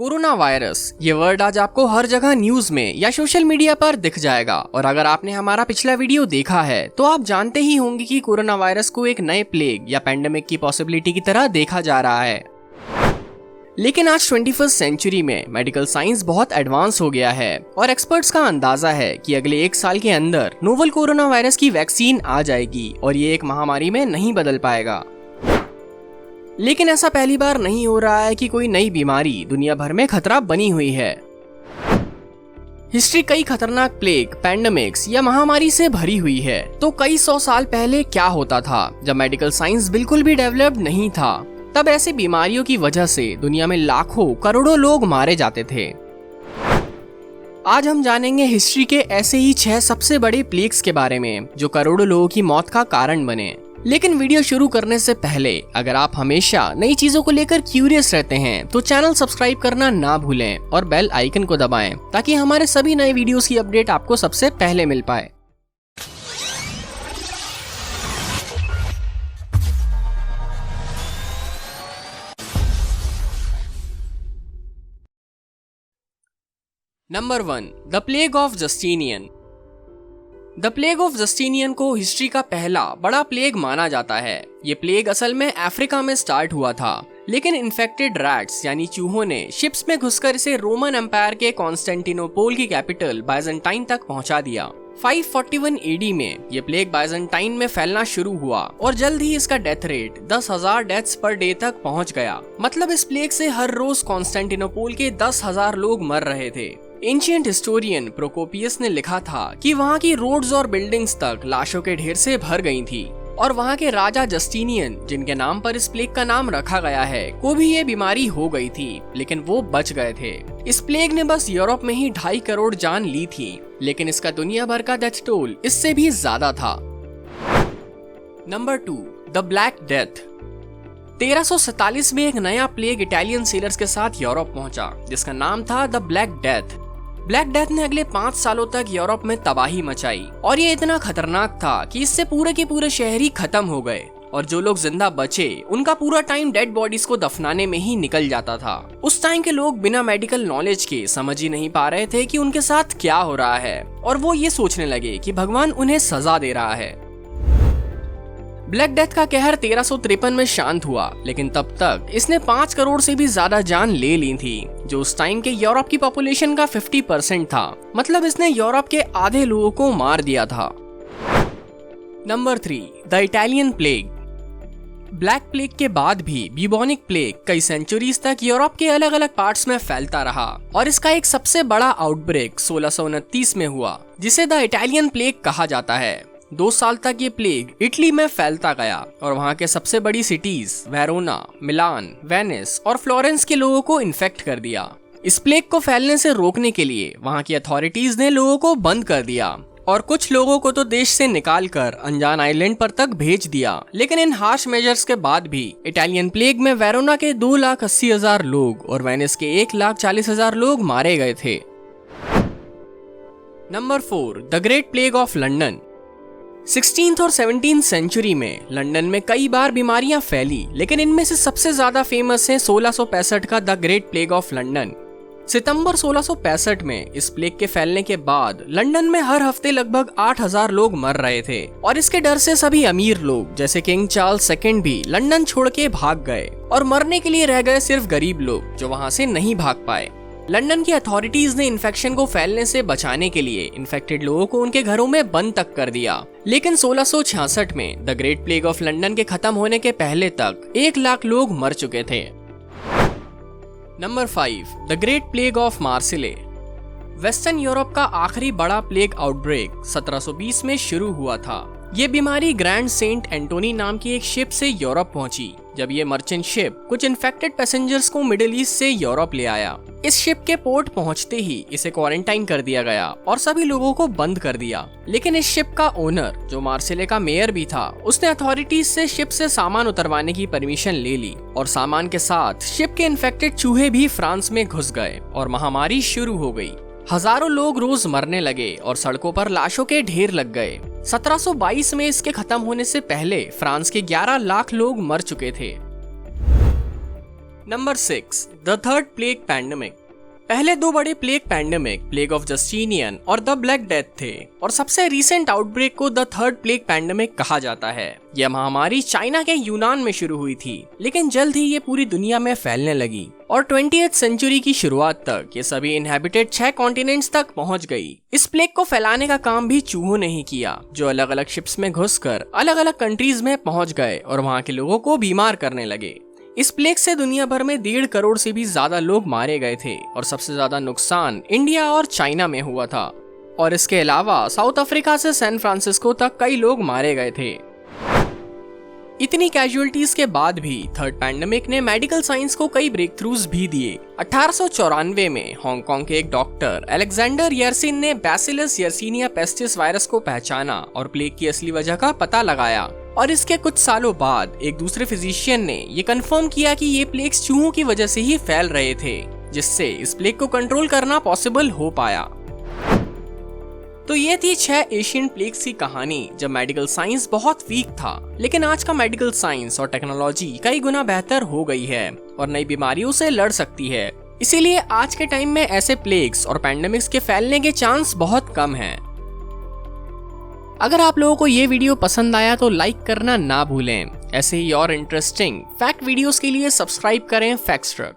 Corona virus ये word आज आपको हर जगह न्यूज में या सोशल मीडिया पर दिख जाएगा। और अगर आपने हमारा पिछला वीडियो देखा है तो आप जानते ही होंगे कि कोरोना वायरस को एक नए प्लेग या पैंडेमिक की पॉसिबिलिटी की तरह देखा जा रहा है। लेकिन आज 21वीं सेंचुरी में मेडिकल साइंस बहुत एडवांस हो गया है और एक्सपर्ट्स का अंदाजा है कि अगले 1 साल के अंदर नोवल कोरोना वायरस की वैक्सीन आ जाएगी और ये एक महामारी में नहीं बदल पाएगा। लेकिन ऐसा पहली बार नहीं हो रहा है कि कोई नई बीमारी दुनिया भर में खतरा बनी हुई है। हिस्ट्री कई खतरनाक प्लेग, पैंडेमिक्स या महामारी से भरी हुई है। तो कई 100 साल पहले क्या होता था जब मेडिकल साइंस बिल्कुल भी डेवलप्ड नहीं था। तब ऐसी बीमारियों की वजह से दुनिया में लाखों करोड़ों लोग मारे जाते थे। आज हम जानेंगे हिस्ट्री के ऐसे ही 6 सबसे बड़े प्लेग्स के बारे में जो करोड़ों लोगों की मौत का कारण बने। लेकिन वीडियो शुरू करने से पहले अगर आप हमेशा नई चीजों को लेकर क्यूरियस रहते हैं तो चैनल सब्सक्राइब करना ना भूलें और बेल आइकन को दबाएं ताकि हमारे सभी नए वीडियोस की अपडेट आपको सबसे पहले मिल पाए। Number 1, the plague of Justinian. The plague of Justinian को हिस्ट्री का पहला बड़ा प्लेग माना जाता है। ये प्लेग असल में अफ्रीका में स्टार्ट हुआ था, लेकिन इन्फेक्टेड रैट्स यानी चूहों ने शिप्स में घुसकर इसे रोमन एम्पायर के कॉन्स्टेंटिनोपोल की कैपिटल बाइजेंटाइन तक पहुंचा दिया। 541 एडी में ये प्लेग बाइजेंटाइन में फैलना शुरू हुआ और जल्द ही इसका death rate 10,000 deaths per day तक पहुंच गया। मतलब इस प्लेग से हर रोज कॉन्स्टेंटिनोपोल के 10,000 लोग मर रहे थे। एंशिएंट हिस्टोरियन प्रोकोपियस ने लिखा था कि वहाँ की रोड्स और बिल्डिंग्स तक लाशों के ढेर से भर गई थी और वहाँ के राजा जस्टिनियन, जिनके नाम पर इस प्लेग का नाम रखा गया है, को भी ये बीमारी हो गई थी, लेकिन वो बच गए थे। इस प्लेग ने बस यूरोप में ही 2.5 करोड़ जान ली थी, लेकिन इसका दुनिया भर का डेथ टोल इससे भी ज्यादा था। Number 2, the black death. 1347 में एक नया प्लेग इटालियन सेलर्स के साथ यूरोप पहुंचा जिसका नाम था the black death. Black death ने अगले 5 सालों तक यूरोप में तबाही मचाई और ये इतना खतरनाक था कि इससे पूरे के पूरे शहर ही खत्म हो गए और जो लोग जिंदा बचे उनका पूरा टाइम डेड बॉडीज को दफनाने में ही निकल जाता था। उस टाइम के लोग बिना मेडिकल नॉलेज के समझ ही नहीं पा रहे थे कि उनके साथ क्या हो रहा है और वो ये सोचने लगे कि भगवान उन्हें सजा दे रहा है। ब्लैक डेथ का कहर 1353 में शांत हुआ, लेकिन तब तक इसने 5 करोड़ से भी ज्यादा जान ले ली थी, जो उस टाइम के यूरोप की पॉपुलेशन का 50% था। मतलब इसने यूरोप के आधे लोगों को मार दिया था। Number 3, the Italian plague. Black plague के बाद भी ब्यूबोनिक प्लेग कई सेंचुरीज तक यूरोप के अलग अलग पार्ट्स में फैलता रहा और इसका एक सबसे बड़ा आउटब्रेक 1629 में हुआ, जिसे द इटालियन प्लेग कहा जाता है। 2 साल तक ये प्लेग इटली में फैलता गया और वहाँ के सबसे बड़ी सिटीज वेरोना, मिलान, वेनिस और फ्लोरेंस के लोगों को इन्फेक्ट कर दिया। इस प्लेग को फैलने से रोकने के लिए वहाँ की अथॉरिटीज ने लोगों को बंद कर दिया और कुछ लोगों को तो देश से निकालकर अनजान आइलैंड पर तक भेज दिया। लेकिन इन हार्श मेजर्स के बाद भी इटालियन प्लेग में वेरोना के 2,80,000 लोग और वेनिस के 1,40,000 लोग मारे गए थे। Number 4, the great plague of London. 16th और 17th सेंचुरी में लंदन में कई बार बीमारियां फैली, लेकिन इनमें से सबसे ज्यादा फेमस है 1665 का the great plague of London. सितंबर 1665 में इस प्लेग के फैलने के बाद लंदन में हर हफ्ते लगभग 8,000 लोग मर रहे थे और इसके डर से सभी अमीर लोग जैसे किंग चार्ल्स सेकंड भी लंदन छोड़ के भाग गए और मरने के लिए रह गए सिर्फ गरीब लोग जो वहां से नहीं भाग पाए। लंदन की अथॉरिटीज ने इन्फेक्शन को फैलने से बचाने के लिए इन्फेक्टेड लोगों को उनके घरों में बंद तक कर दिया। लेकिन 1666 में the great plague of London के खत्म होने के पहले तक 1 लाख लोग मर चुके थे। Number 5, the great plague of Marseille. Western Europe का आखिरी बड़ा प्लेग आउटब्रेक 1720 में शुरू हुआ था। ये बीमारी ग्रैंड सेंट एंटोनी नाम की एक शिप से यूरोप पहुंची। जब ये मर्चेंट शिप कुछ इन्फेक्टेड पैसेंजर्स को मिडिल ईस्ट से यूरोप ले आया। इस शिप के पोर्ट पहुंचते ही इसे क्वारंटाइन कर दिया गया और सभी लोगों को बंद कर दिया। लेकिन इस शिप का ओनर, जो मार्सिले का मेयर भी था, उसने अथॉरिटीज से शिप से सामान उतरवाने की परमिशन ले ली और सामान के साथ शिप के इन्फेक्टेड चूहे भी फ्रांस में घुस गए और महामारी शुरू हो गई। हजारों लोग रोज मरने लगे और सड़कों पर लाशों के ढेर लग गए। 1722 में इसके खत्म होने से पहले फ्रांस के 11 लाख लोग मर चुके थे। Number 6, the third plague pandemic. पहले 2 बड़े plague pandemic plague of Justinian और द ब्लैक डेथ थे, और सबसे रीसेंट आउटब्रेक को द थर्ड प्लेग पैंडेमिक कहा जाता है। यह महामारी चाइना के यूनान में शुरू हुई थी, लेकिन जल्द ही ये पूरी दुनिया में फैलने लगी और 20th सेंचुरी की शुरुआत तक ये सभी इनहैबिटेड 6 कॉन्टिनेंट्स तक पहुंच गई। इस प्लेग को फैलाने का काम भी चूहों ने ही किया, जो अलग अलग शिप्स में घुसकर अलग अलग कंट्रीज में पहुंच गए और वहां के लोगों को बीमार करने लगे। इस प्लेग से दुनिया भर में 1.5 करोड़ से भी ज्यादा लोग मारे गए थे और सबसे ज्यादा नुकसान इंडिया और चाइना में हुआ था। और इसके अलावा साउथ अफ्रीका से सैन फ्रांसिस्को तक कई लोग मारे गए थे। इतनी कैजुअलिटीज के बाद भी थर्ड पैंडेमिक ने मेडिकल साइंस को कई ब्रेक थ्रूज भी दिए। 1894 में हांगकांग के एक डॉक्टर अलेक्जेंडर यर्सिन ने बैसिलस यर्सिनिया पेस्टिस वायरस को पहचाना और प्लेग की असली वजह का पता लगाया। और इसके कुछ सालों बाद एक दूसरे फिजिशियन ने ये कंफर्म किया कि ये प्लेग्स चूहों की वजह से ही फैल रहे थे, जिससे इस प्लेग को कंट्रोल करना पॉसिबल हो पाया। तो ये थी 6 एशियन प्लेग्स की कहानी जब मेडिकल साइंस बहुत वीक था, लेकिन आज का मेडिकल साइंस और टेक्नोलॉजी कई गुना बेहतर हो गई है और नई बीमारियों से लड़ सकती है। इसीलिए आज के टाइम में ऐसे प्लेग्स और पैंडेमिक्स के फैलने के चांस बहुत कम हैं। अगर आप लोगों को ये वीडियो पसंद आया तो लाइक करना ना भूलें। ऐसे ही और इंटरेस्टिंग फैक्ट वीडियोस के लिए सब्सक्राइब करें फैक्ट्स ट्रक।